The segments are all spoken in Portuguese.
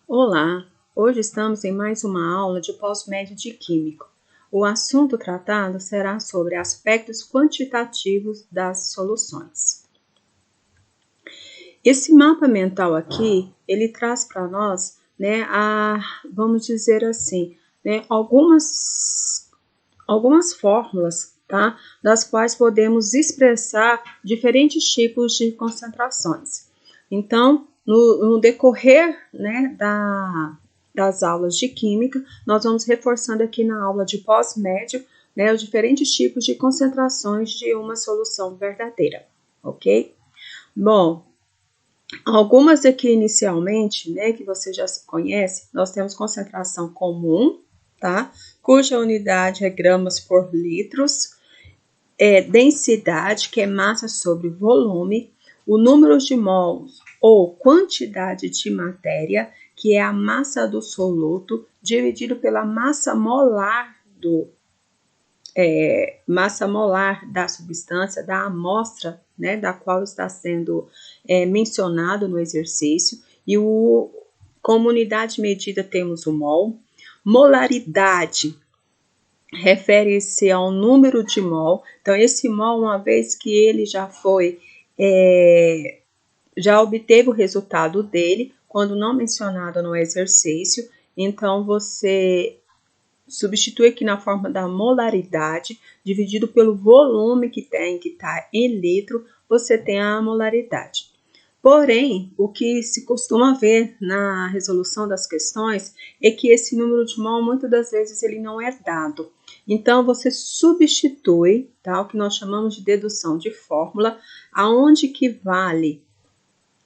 Olá, hoje estamos em mais uma aula de pós-médio de Química. O assunto tratado será sobre aspectos quantitativos das soluções. Esse mapa mental aqui, ele traz para nós, vamos dizer assim, algumas fórmulas, tá? Das quais podemos expressar diferentes tipos de concentrações. Então, no decorrer, das aulas de Química, nós vamos reforçando aqui na aula de pós-médio, os diferentes tipos de concentrações de uma solução verdadeira, ok? Bom, algumas aqui inicialmente, que você já conhece, nós temos concentração comum, tá? Cuja unidade é gramas por litros, densidade, que é massa sobre volume, o número de mols ou quantidade de matéria, que é a massa do soluto, dividido pela massa molar da substância, da amostra, da qual está sendo mencionado no exercício, e como unidade medida temos o mol. Molaridade refere-se ao número de mol. Então, esse mol, uma vez que ele já obteve o resultado dele, quando não mencionado no exercício, então você substitui aqui na forma da molaridade, dividido pelo volume que está em litro, você tem a molaridade. Porém, o que se costuma ver na resolução das questões é que esse número de mol, muitas das vezes, ele não é dado. Então, você substitui, tá, o que nós chamamos de dedução de fórmula, aonde que vale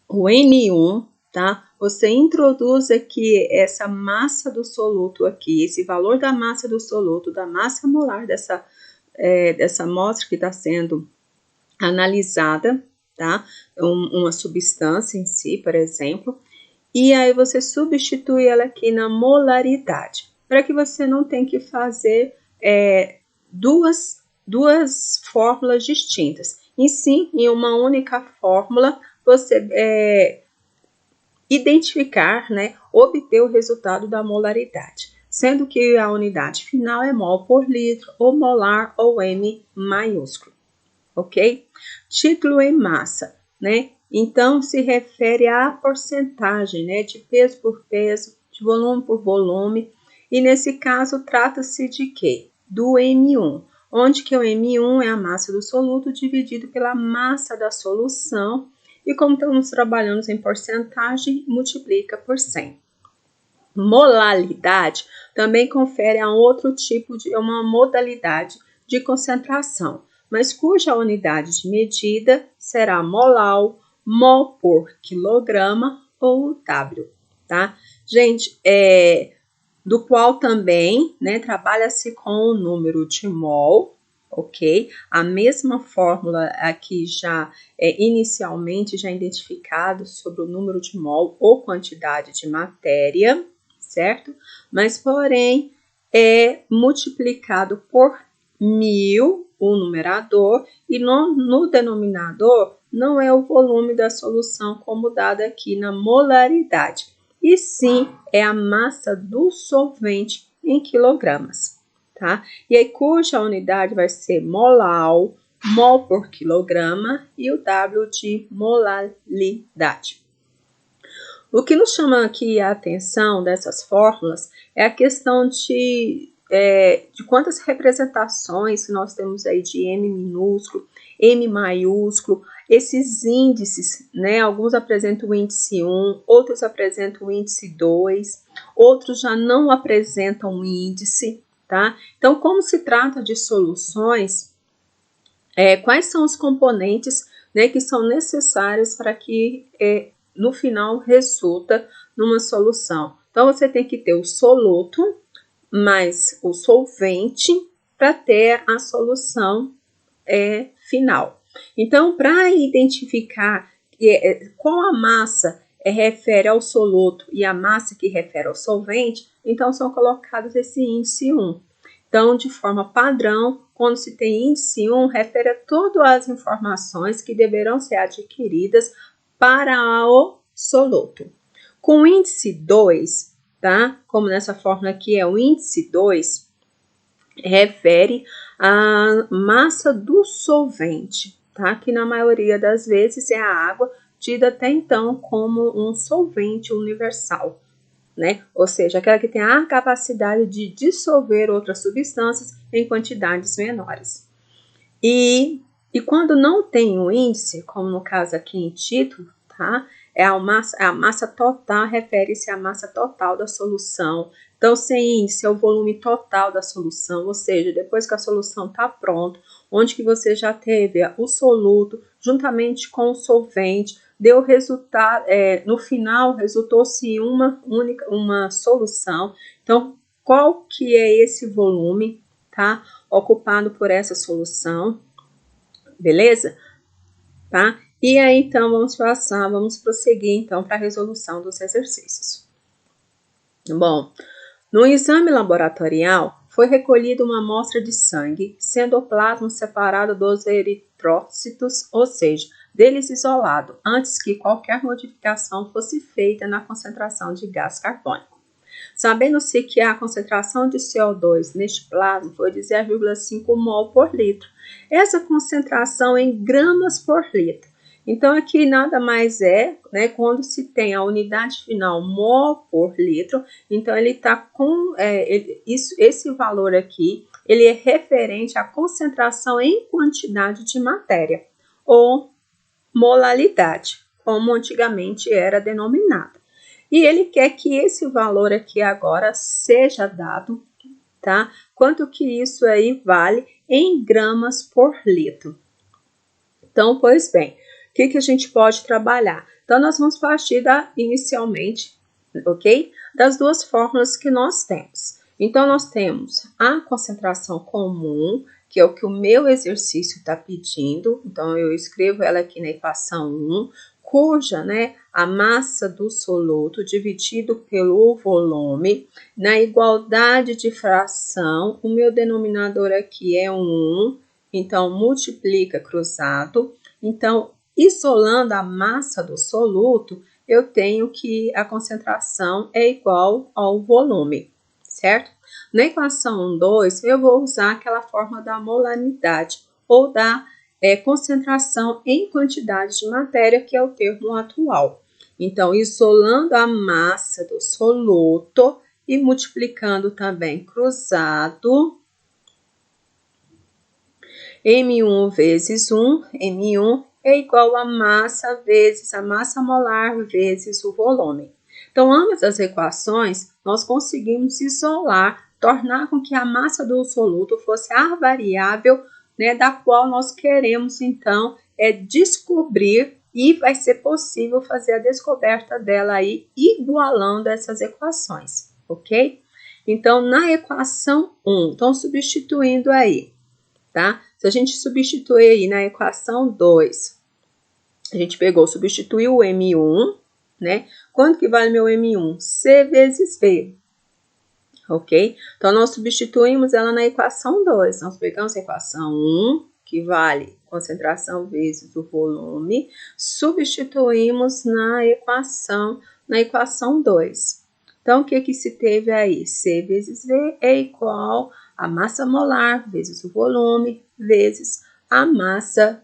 o N1, tá? Você introduz aqui essa massa do soluto aqui, esse valor da massa do soluto, da massa molar dessa amostra que está sendo analisada, tá? Uma substância em si, por exemplo, e aí você substitui ela aqui na molaridade, para que você não tenha que fazer duas fórmulas distintas. E sim, em uma única fórmula, você identificar, obter o resultado da molaridade, sendo que a unidade final é mol por litro, ou molar, ou M maiúsculo, ok? Título em massa, Então, se refere à porcentagem, de peso por peso, de volume por volume, e nesse caso trata-se de quê? Do M1, onde que o M1 é a massa do soluto dividido pela massa da solução, e como estamos trabalhando em porcentagem, multiplica por 100. Molaridade também confere a outro tipo de uma modalidade de concentração, mas cuja unidade de medida será molar, mol por quilograma ou W, tá? Gente, do qual também, trabalha-se com o número de mol, ok? A mesma fórmula aqui já inicialmente já identificado sobre o número de mol ou quantidade de matéria, certo? Mas, porém, é multiplicado por 1000 o numerador e no denominador não é o volume da solução como dado aqui na molaridade, e sim é a massa do solvente em quilogramas, tá? E aí cuja unidade vai ser molar, mol por quilograma, e o W de molaridade. O que nos chama aqui a atenção dessas fórmulas é a questão de quantas representações nós temos aí de M minúsculo, M maiúsculo, esses índices, alguns apresentam o índice 1, outros apresentam o índice 2, outros já não apresentam índice, tá? Então, como se trata de soluções, quais são os componentes, que são necessários para que no final resulta numa solução? Então, você tem que ter o soluto mais o solvente para ter a solução final. Então, para identificar qual a massa refere ao soluto e a massa que refere ao solvente, então são colocados esse índice 1. Então, de forma padrão, quando se tem índice 1, refere a todas as informações que deverão ser adquiridas para o soluto. Com o índice 2, tá? Como nessa fórmula aqui é o índice 2, refere à massa do solvente, tá? Que na maioria das vezes é a água, tida até então como um solvente universal, né? Ou seja, aquela que tem a capacidade de dissolver outras substâncias em quantidades menores. E quando não tem um índice, como no caso aqui em título, tá? A massa total, refere-se à massa total da solução. Então, sem índice é o volume total da solução, ou seja, depois que a solução está pronta, onde que você já teve o soluto, juntamente com o solvente, deu resultado, no final resultou-se uma solução. Então, qual que é esse volume, tá? Ocupado por essa solução, beleza? Tá? E aí, então, vamos prosseguir, então, para a resolução dos exercícios. Bom, no exame laboratorial, foi recolhida uma amostra de sangue, sendo o plasma separado dos eritrócitos, ou seja, deles isolado, antes que qualquer modificação fosse feita na concentração de gás carbônico. Sabendo-se que a concentração de CO2 neste plasma foi de 0,5 mol por litro. Essa concentração em gramas por litro. Então, aqui nada mais é, né, quando se tem a unidade final mol por litro, então ele está com, esse valor aqui, ele é referente à concentração em quantidade de matéria, ou molalidade, como antigamente era denominada. E ele quer que esse valor aqui agora seja dado, tá? Quanto que isso aí vale em gramas por litro. Então, pois bem, o que a gente pode trabalhar? Então, nós vamos partir inicialmente, ok? Das duas fórmulas que nós temos. Então, nós temos a concentração comum, que é o que o meu exercício está pedindo. Então, eu escrevo ela aqui na equação 1, cuja, né, a massa do soluto dividido pelo volume, na igualdade de fração, o meu denominador aqui é 1, então multiplica cruzado. Então, isolando a massa do soluto, eu tenho que a concentração é igual ao volume, certo? Na equação 2, eu vou usar aquela forma da molaridade, ou da concentração em quantidade de matéria, que é o termo atual. Então, isolando a massa do soluto e multiplicando também cruzado, M1 vezes 1, M1 é igual a massa vezes a massa molar vezes o volume. Então, ambas as equações, nós conseguimos isolar, tornar com que a massa do soluto fosse a variável, né, da qual nós queremos, então, descobrir, e vai ser possível fazer a descoberta dela aí, igualando essas equações, ok? Então, na equação 1, então, substituindo aí, tá? Se a gente substituir aí na equação 2, a gente substituiu o M1, né? Quanto que vale meu M1? C vezes V, ok? Então, nós substituímos ela na equação 2. Nós pegamos a equação 1, que vale concentração vezes o volume, substituímos na equação 2. Então, o que se teve aí? C vezes V é igual a massa molar vezes o volume vezes a massa,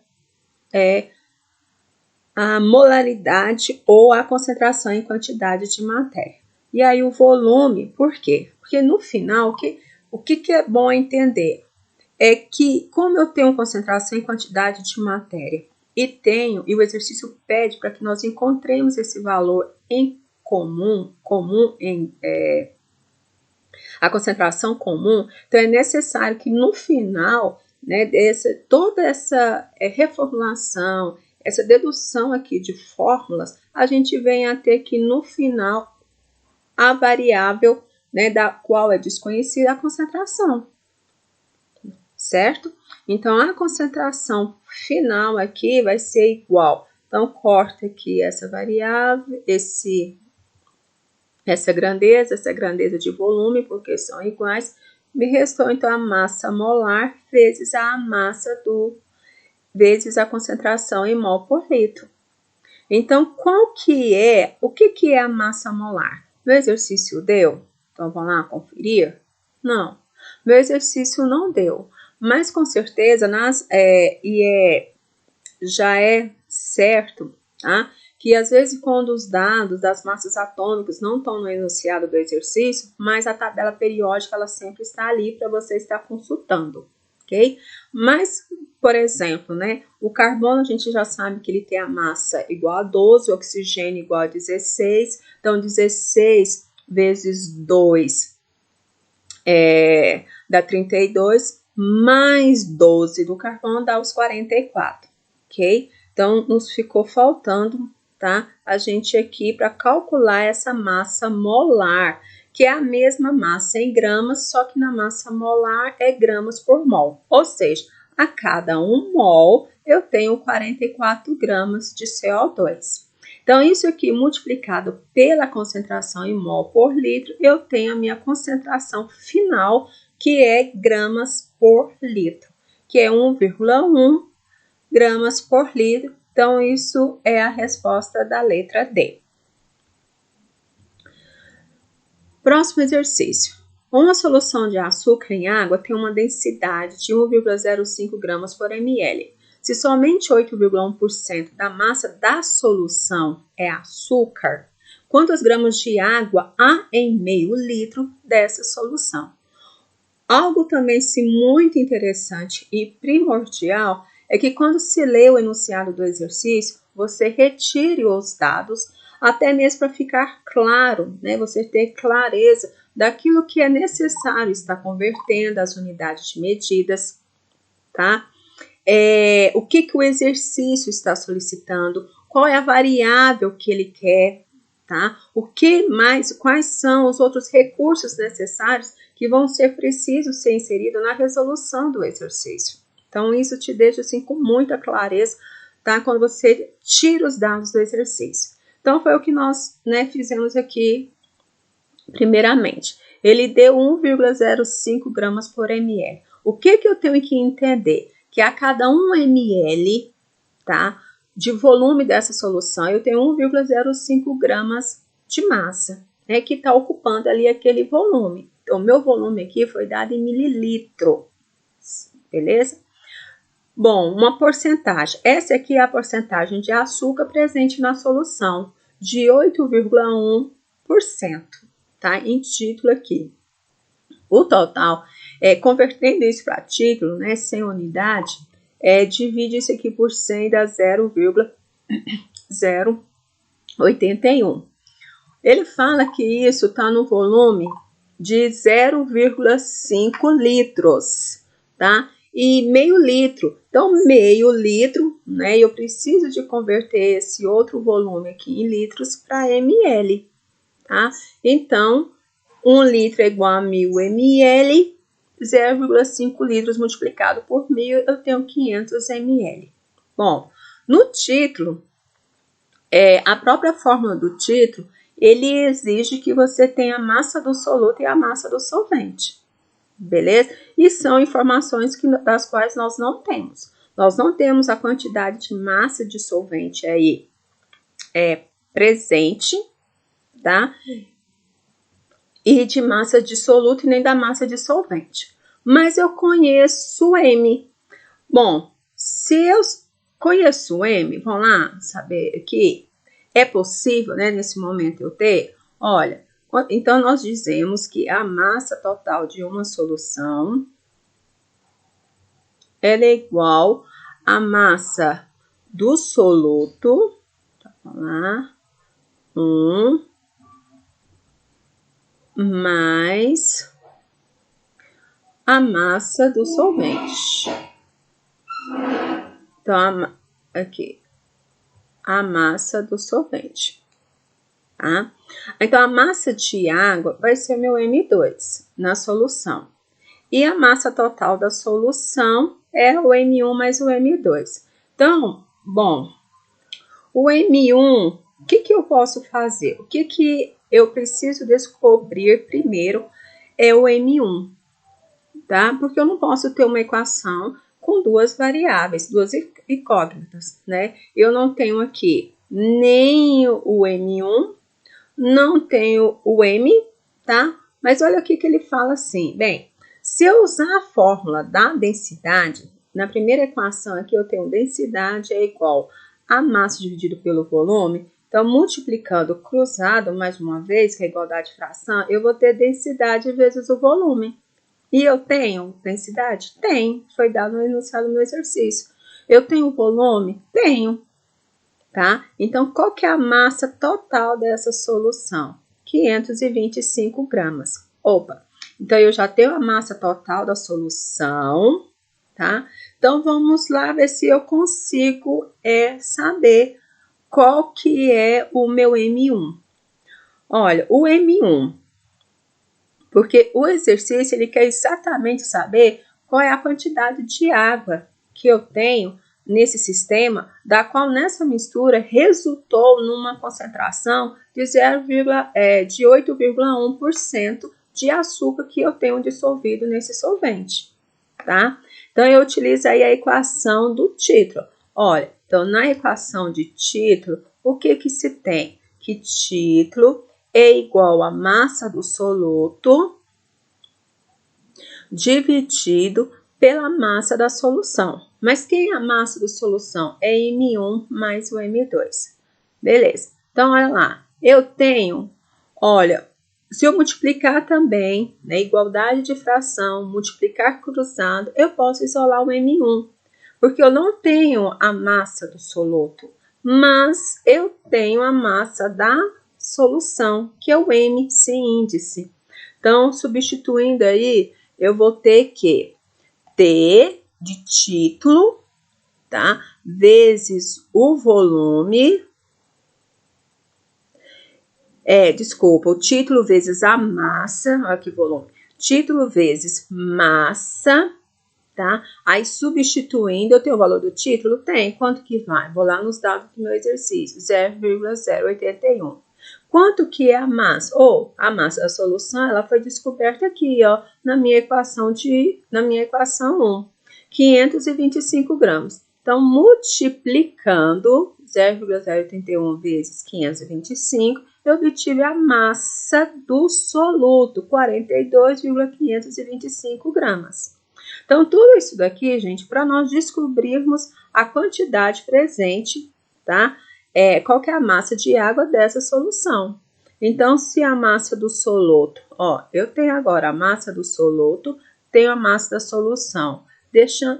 a molaridade ou a concentração em quantidade de matéria. E aí o volume, por quê? Porque no final, o que é bom entender? É que como eu tenho concentração em quantidade de matéria e o exercício pede para que nós encontremos esse valor em a concentração comum, então é necessário que no final, né, toda essa reformulação, essa dedução aqui de fórmulas, a gente venha a ter que no final a variável, né, da qual é desconhecida a concentração, certo? Então a concentração final aqui vai ser igual. Então corta aqui essa variável, essa grandeza de volume, porque são iguais, me restou então a massa molar vezes a massa vezes a concentração em mol por litro. Então, o que é a massa molar? Meu exercício deu? Então, vamos lá conferir? Não, meu exercício não deu, mas com certeza já é certo, tá? Que às vezes quando os dados das massas atômicas não estão no enunciado do exercício, mas a tabela periódica ela sempre está ali para você estar consultando, ok? Mas, por exemplo, né, o carbono a gente já sabe que ele tem a massa igual a 12, o oxigênio igual a 16, então 16 vezes 2 dá 32, mais 12 do carbono dá os 44, ok? Então, nos ficou faltando, tá? A gente aqui para calcular essa massa molar, que é a mesma massa em gramas, só que na massa molar é gramas por mol. Ou seja, a cada 1 mol eu tenho 44 gramas de CO2. Então, isso aqui multiplicado pela concentração em mol por litro, eu tenho a minha concentração final, que é gramas por litro, que é 1,1 gramas por litro. Então, isso é a resposta da letra D. Próximo exercício. Uma solução de açúcar em água tem uma densidade de 1,05 gramas por ml. Se somente 8,1% da massa da solução é açúcar, quantos gramas de água há em meio litro dessa solução? Algo também muito interessante e primordial é que quando se lê o enunciado do exercício, você retire os dados, até mesmo para ficar claro, né? Você ter clareza daquilo que é necessário estar convertendo as unidades de medidas, tá? O que o exercício está solicitando, qual é a variável que ele quer, tá? O que mais, quais são os outros recursos necessários que vão ser precisos ser inseridos na resolução do exercício. Então, isso te deixa assim com muita clareza, tá? Quando você tira os dados do exercício. Então, foi o que nós, né, fizemos aqui primeiramente. Ele deu 1,05 gramas por ml. O que eu tenho que entender? Que a cada 1 ml, tá, de volume dessa solução, eu tenho 1,05 gramas de massa, né, que está ocupando ali aquele volume. Então, meu volume aqui foi dado em mililitro, beleza? Bom, uma porcentagem. Essa aqui é a porcentagem de açúcar presente na solução, de 8,1%, tá? Em título aqui. O total, convertendo isso para título, né, sem unidade, divide isso aqui por 100 dá 0,081. Ele fala que isso está no volume de 0,5 litros, tá? E meio litro. Então, meio litro, né? Eu preciso de converter esse outro volume aqui em litros para ml, tá? Então, 1 litro é igual a 1000 ml, 0,5 litros multiplicado por 1000, eu tenho 500 ml. Bom, no título, a própria fórmula do título, ele exige que você tenha a massa do soluto e a massa do solvente, beleza? E são informações das quais nós não temos. Nós não temos a quantidade de massa de solvente aí presente, tá? E de massa de soluto e nem da massa de solvente. Mas eu conheço M. Bom, se eu conheço M, vamos lá saber aqui, é possível, né, nesse momento eu ter? Olha, então nós dizemos que a massa total de uma solução ela é igual à massa do soluto, vamos lá, 1 mais a massa do solvente. Então, aqui, a massa do solvente, tá? Então, a massa de água vai ser meu M2 na solução. E a massa total da solução é o M1 mais o M2. Então, bom, o M1, o que eu posso fazer? O que eu preciso descobrir primeiro é o M1, tá? Porque eu não posso ter uma equação com duas variáveis, duas incógnitas, né? Eu não tenho aqui nem o M1, não tenho o M, tá? Mas olha o que ele fala assim. Bem, se eu usar a fórmula da densidade, na primeira equação aqui eu tenho densidade é igual a massa dividido pelo volume. Então, multiplicando cruzado, mais uma vez, que é igualdade de fração, eu vou ter densidade vezes o volume. E eu tenho densidade? Tem. Foi dado no enunciado do meu exercício. Eu tenho volume? Tenho. Tá? Então, qual que é a massa total dessa solução? 525 gramas. Opa! Então, eu já tenho a massa total da solução, tá? Então, vamos lá ver se eu consigo saber qual que é o meu M1. Olha, o M1, porque o exercício ele quer exatamente saber qual é a quantidade de água que eu tenho nesse sistema, da qual nessa mistura resultou numa concentração de 8,1% de açúcar que eu tenho dissolvido nesse solvente, tá? Então, eu utilizo aí a equação do título. Olha, então, na equação de título, o que se tem? Que título é igual a massa do soluto dividido pela massa da solução. Mas quem é a massa da solução? É M1 mais o M2. Beleza. Então, olha lá. Eu tenho, olha, se eu multiplicar também, né, igualdade de fração, multiplicar cruzado, eu posso isolar o M1. Porque eu não tenho a massa do soluto, mas eu tenho a massa da solução, que é o M sem índice. Então, substituindo aí, eu vou ter que T de título, tá? Vezes o volume. Desculpa, o título vezes a massa. Olha que volume. Título vezes massa, tá? Aí, substituindo, eu tenho o valor do título? Tem. Quanto que vai? Vou lá nos dados do meu exercício. 0,081. Quanto que é a massa? A massa da solução, ela foi descoberta aqui, ó, na minha equação 1, 525 gramas. Então, multiplicando 0,081 vezes 525, eu obtive a massa do soluto, 42,525 gramas. Então, tudo isso daqui, gente, para nós descobrirmos a quantidade presente, tá? Qual que é a massa de água dessa solução. Então, se a massa do soluto, eu tenho agora a massa do soluto, tenho a massa da solução,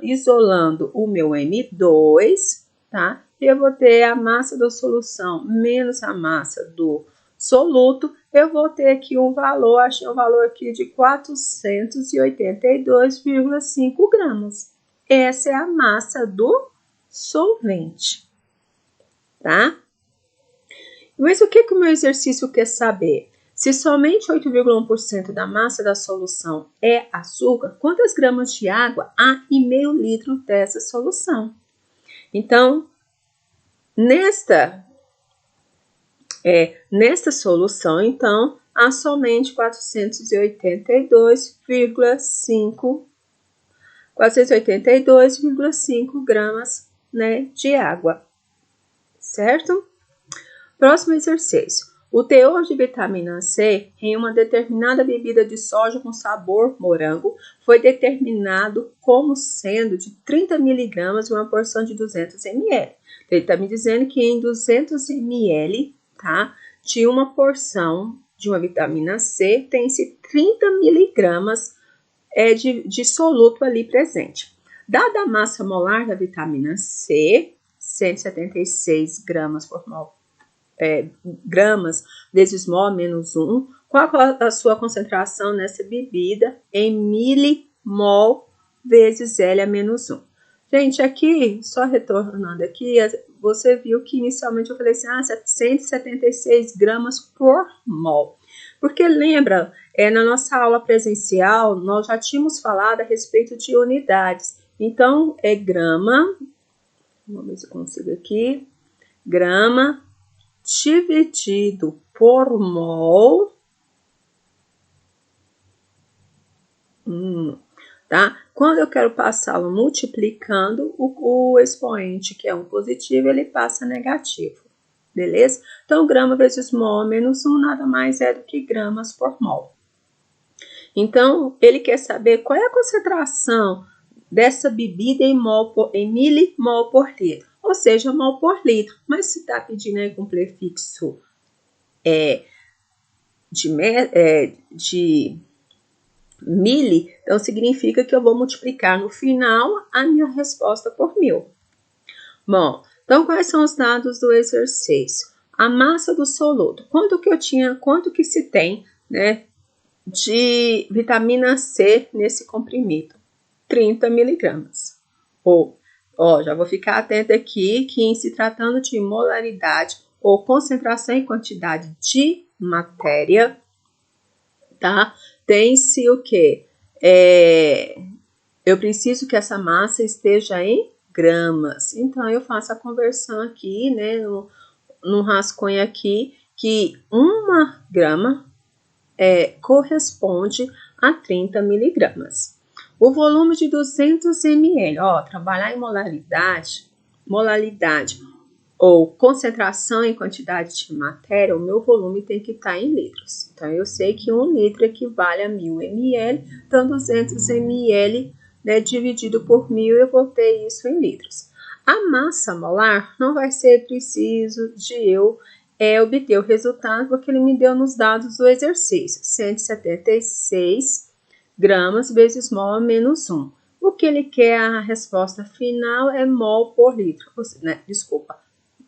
isolando o meu M2, tá? E eu vou ter a massa da solução menos a massa do soluto, eu vou ter aqui um valor, achei um valor aqui de 482,5 gramas. Essa é a massa do solvente. Tá? Mas o que o meu exercício quer saber? Se somente 8,1% da massa da solução é açúcar, quantas gramas de água há em meio litro dessa solução? Então, nesta solução, então, há somente 482,5 gramas, né, de água. Certo? Próximo exercício. O teor de vitamina C em uma determinada bebida de soja com sabor morango foi determinado como sendo de 30 mg em uma porção de 200 ml. Ele está me dizendo que em 200 ml, tá, de uma porção de uma vitamina C, tem-se 30 mg de soluto ali presente. Dada a massa molar da vitamina C, 176 gramas por mol, gramas vezes mol menos 1, qual a sua concentração nessa bebida em milimol vezes L a menos 1. Gente, aqui, só retornando aqui, você viu que inicialmente eu falei assim, 176 gramas por mol. Porque lembra, na nossa aula presencial, nós já tínhamos falado a respeito de unidades. Então, é grama, vamos ver se eu consigo aqui, grama dividido por mol, tá? Quando eu quero passá-lo multiplicando, o expoente, que é um positivo, ele passa negativo, beleza? Então, grama vezes mol menos 1 nada mais é do que gramas por mol. Então, ele quer saber qual é a concentração dessa bebida em milimol por litro, ou seja, mol por litro. Mas se está pedindo aí com prefixo de mili, então significa que eu vou multiplicar no final a minha resposta por 1000. Bom, então quais são os dados do exercício? A massa do soluto, quanto que se tem, né, de vitamina C nesse comprimido? 30 miligramas. Já vou ficar atenta aqui que em se tratando de molaridade ou concentração em quantidade de matéria, tá? Tem-se o quê? Eu preciso que essa massa esteja em gramas. Então, eu faço a conversão aqui, né, no rascunho aqui, que 1 grama corresponde a 30 miligramas. O volume de 200 ml, trabalhar em molaridade ou concentração em quantidade de matéria, o meu volume tem que estar em litros. Então, eu sei que 1 litro equivale a 1000 ml, então 200 ml, né, dividido por 1000, eu vou ter isso em litros. A massa molar não vai ser preciso de eu obter o resultado, porque ele me deu nos dados do exercício, 176 gramas vezes mol menos 1. O que ele quer, a resposta final é mol por litro,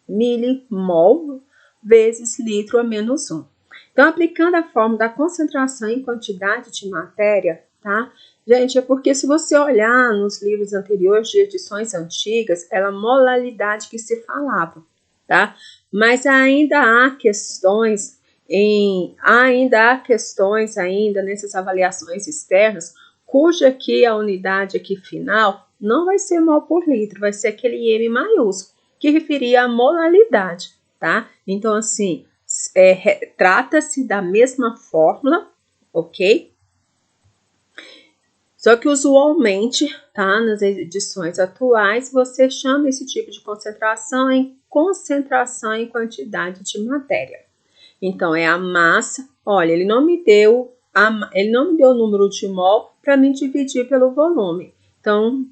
milimol vezes litro a menos 1. Então, aplicando a fórmula da concentração em quantidade de matéria, tá? Gente, é porque se você olhar nos livros anteriores de edições antigas, era a molaridade que se falava, tá? Mas ainda há questões nessas avaliações externas, cuja aqui a unidade aqui final não vai ser mol por litro, vai ser aquele M maiúsculo, que referia à molaridade, tá? Então, assim, trata-se da mesma fórmula, ok? Só que usualmente, tá, nas edições atuais, você chama esse tipo de concentração em concentração em quantidade de matéria. Então, é a massa. Olha, ele não me deu o número de mol para me dividir pelo volume. Então,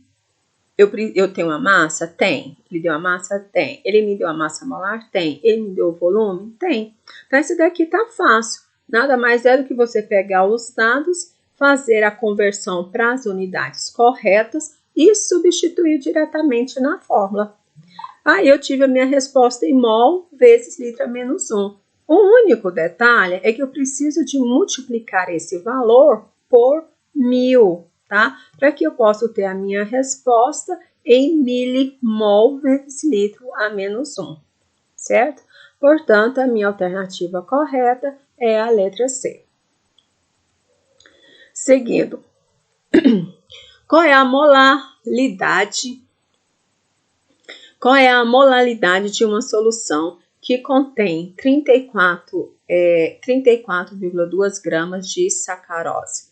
eu tenho a massa? Tem. Ele deu a massa? Tem. Ele me deu a massa molar? Tem. Ele me deu o volume? Tem. Então, esse daqui tá fácil. Nada mais é do que você pegar os dados, fazer a conversão para as unidades corretas e substituir diretamente na fórmula. Aí eu tive a minha resposta em mol vezes litro a menos 1. O único detalhe é que eu preciso de multiplicar esse valor por 1000, tá? Para que eu possa ter a minha resposta em milimol vezes litro a menos 1, certo? Portanto, a minha alternativa correta é a letra C. Seguindo, qual é a molaridade de uma solução que contém 34,2 gramas de sacarose,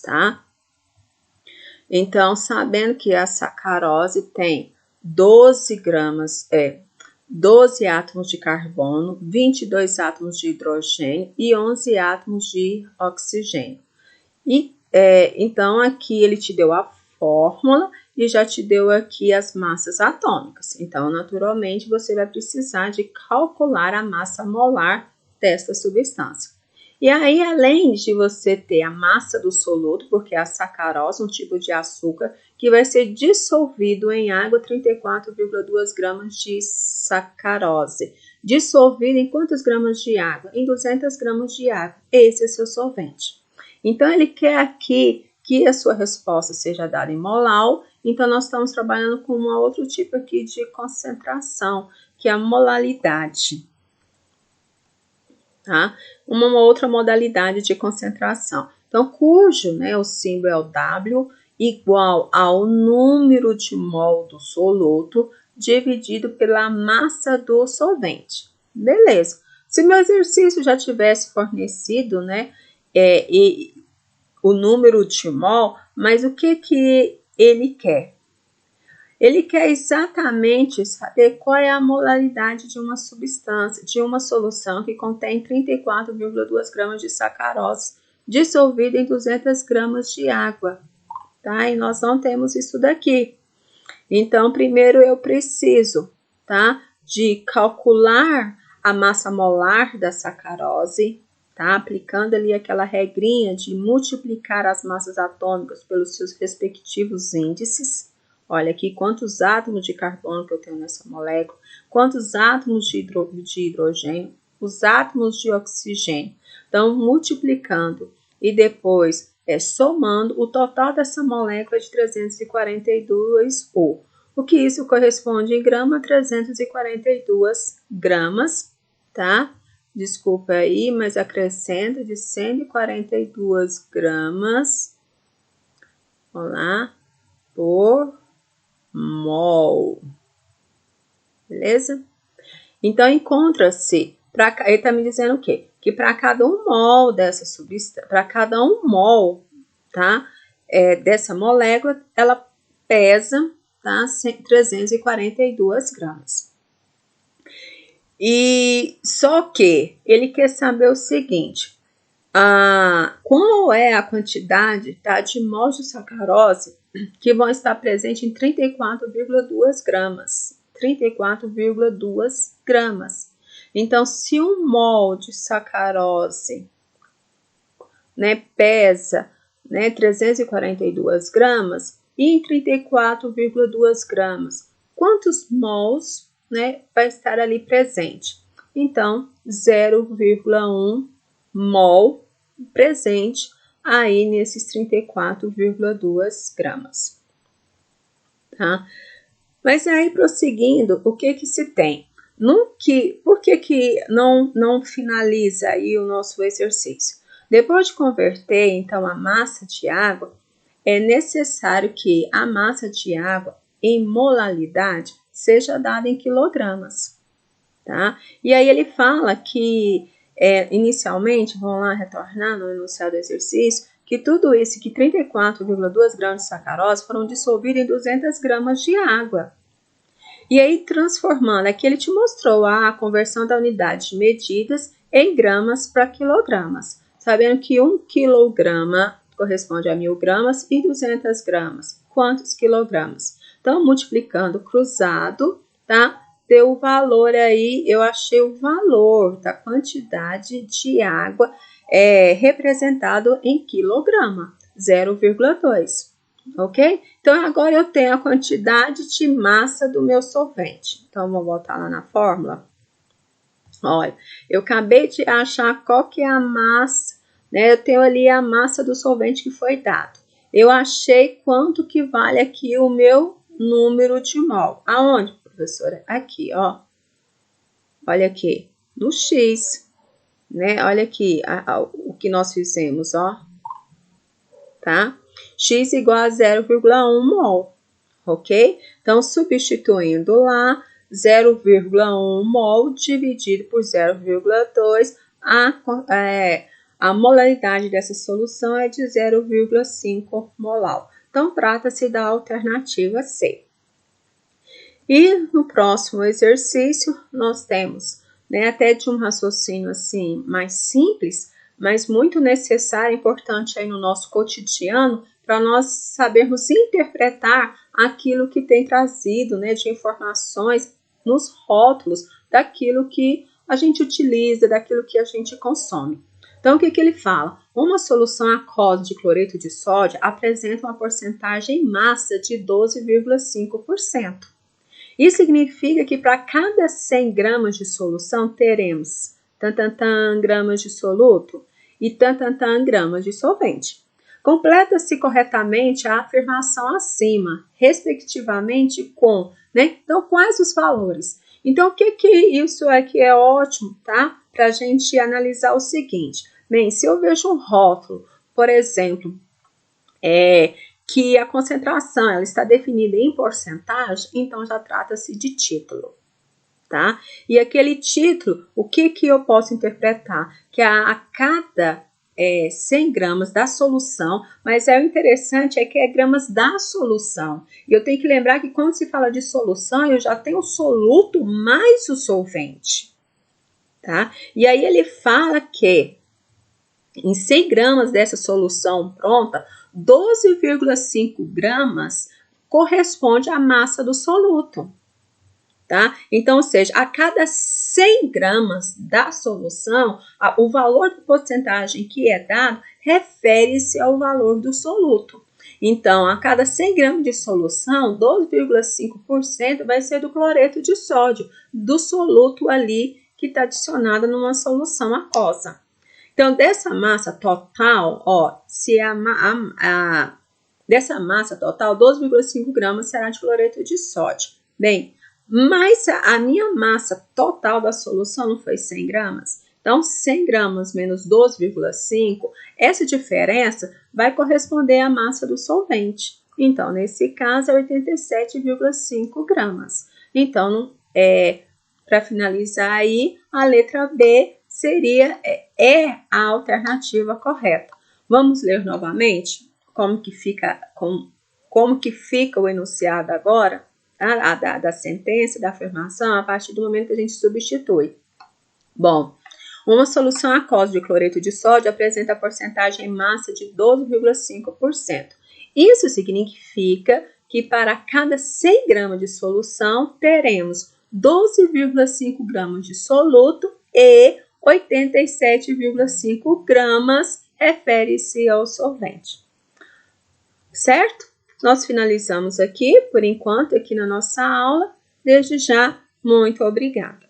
tá? Então, sabendo que a sacarose tem 12 átomos de carbono, 22 átomos de hidrogênio e 11 átomos de oxigênio. Então, aqui ele te deu a fórmula e já te deu aqui as massas atômicas. Então, naturalmente, você vai precisar de calcular a massa molar desta substância. E aí, além de você ter a massa do soluto, porque a sacarose, um tipo de açúcar, que vai ser dissolvido em água, 34,2 gramas de sacarose. Dissolvido em quantos gramas de água? Em 200 gramas de água. Esse é seu solvente. Então, ele quer aqui que a sua resposta seja dada em molar. Então, nós estamos trabalhando com um outro tipo aqui de concentração, que é a molaridade. Tá? Uma outra modalidade de concentração. Então, cujo, né, o símbolo é o W, igual ao número de mol do soluto dividido pela massa do solvente. Beleza. Se meu exercício já tivesse fornecido, né, o número de mol, mas o que ele quer? Ele quer exatamente saber qual é a molaridade de uma substância, de uma solução que contém 34,2 gramas de sacarose dissolvida em 200 gramas de água, tá? E nós não temos isso daqui. Então, primeiro eu preciso, tá, de calcular a massa molar da sacarose, tá? Aplicando ali aquela regrinha de multiplicar as massas atômicas pelos seus respectivos índices. Olha aqui quantos átomos de carbono que eu tenho nessa molécula, quantos átomos de hidrogênio, os átomos de oxigênio. Então, multiplicando e depois somando, o total dessa molécula é de 342 U. O que isso corresponde em grama? 342 gramas, tá? Desculpa aí, mas acrescenta de 142 gramas, vamos lá, por mol, beleza? Então, encontra-se, ele está me dizendo o quê? Que para cada um mol dessa substância, para cada um mol, tá? Dessa molécula, ela pesa, tá? 342 gramas. E só que ele quer saber o seguinte, qual é a quantidade, tá, de mols de sacarose que vão estar presentes em 34,2 gramas. 34,2 gramas. Então, se um mol de sacarose, né, pesa, né, 342 gramas, e em 34,2 gramas, quantos mols, né, vai estar ali presente? Então, 0,1 mol presente aí nesses 34,2 gramas. Tá? Mas aí, prosseguindo, o que se tem? Por que não finaliza aí o nosso exercício? Depois de converter, então, a massa de água, é necessário que a massa de água em molaridade seja dada em quilogramas, tá? E aí ele fala que, inicialmente, vamos lá retornar no enunciado do exercício, que tudo isso, que 34,2 gramas de sacarose foram dissolvidos em 200 gramas de água. E aí, transformando, aqui ele te mostrou a conversão da unidade de medidas em gramas para quilogramas, sabendo que 1 quilograma corresponde a 1.000 gramas e 200 gramas. Quantos quilogramas? Então, multiplicando cruzado, tá? Deu o valor aí, eu achei o valor da quantidade de água representado em quilograma, 0,2. Ok? Então, agora eu tenho a quantidade de massa do meu solvente. Então, vou voltar lá na fórmula. Olha, eu acabei de achar qual que é a massa, né? Eu tenho ali a massa do solvente que foi dado. Eu achei quanto que vale aqui o meu número de mol. Aonde, professora? Aqui, ó. Olha aqui, no X, né? Olha aqui o que nós fizemos, ó. Tá? X igual a 0,1 mol, ok? Então, substituindo lá, 0,1 mol dividido por 0,2, a molaridade dessa solução é de 0,5 molar. Então, trata-se da alternativa C. E no próximo exercício, nós temos, né, até de um raciocínio assim mais simples, mas muito necessário, importante aí no nosso cotidiano, para nós sabermos interpretar aquilo que tem trazido, né, de informações nos rótulos daquilo que a gente utiliza, daquilo que a gente consome. Então, o que ele fala? Uma solução aquosa de cloreto de sódio apresenta uma porcentagem em massa de 12,5%. Isso significa que para cada 100 gramas de solução teremos gramas de soluto e gramas de solvente. Completa-se corretamente a afirmação acima, respectivamente com, né? Então, quais os valores? Então, o que isso aqui é ótimo, tá? Para a gente analisar o seguinte. Bem, se eu vejo um rótulo, por exemplo, que a concentração ela está definida em porcentagem, então já trata-se de título, tá? E aquele título, o que eu posso interpretar? Que a cada 100 gramas da solução, mas o interessante é que é gramas da solução. E eu tenho que lembrar que quando se fala de solução, eu já tenho o soluto mais o solvente, tá? E aí ele fala que em 100 gramas dessa solução pronta, 12,5 gramas corresponde à massa do soluto. Tá? Então, ou seja, a cada 100 gramas da solução, o valor de porcentagem que é dado refere-se ao valor do soluto. Então, a cada 100 gramas de solução, 12,5% vai ser do cloreto de sódio, do soluto ali que está adicionado numa solução aquosa. Então, dessa massa total, dessa massa total, 12,5 gramas será de cloreto de sódio. Bem, mas a minha massa total da solução não foi 100 gramas. Então, 100 gramas menos 12,5, essa diferença vai corresponder à massa do solvente. Então, nesse caso, é 87,5 gramas. Então, para finalizar aí, a letra B seria a alternativa correta. Vamos ler novamente como que fica o enunciado agora? Da sentença, da afirmação, a partir do momento que a gente substitui. Bom, uma solução aquosa de cloreto de sódio apresenta a porcentagem em massa de 12,5%. Isso significa que para cada 100 gramas de solução, teremos 12,5 gramas de soluto e 87,5 gramas refere-se ao solvente. Certo? Nós finalizamos aqui, por enquanto, aqui na nossa aula. Desde já, muito obrigada.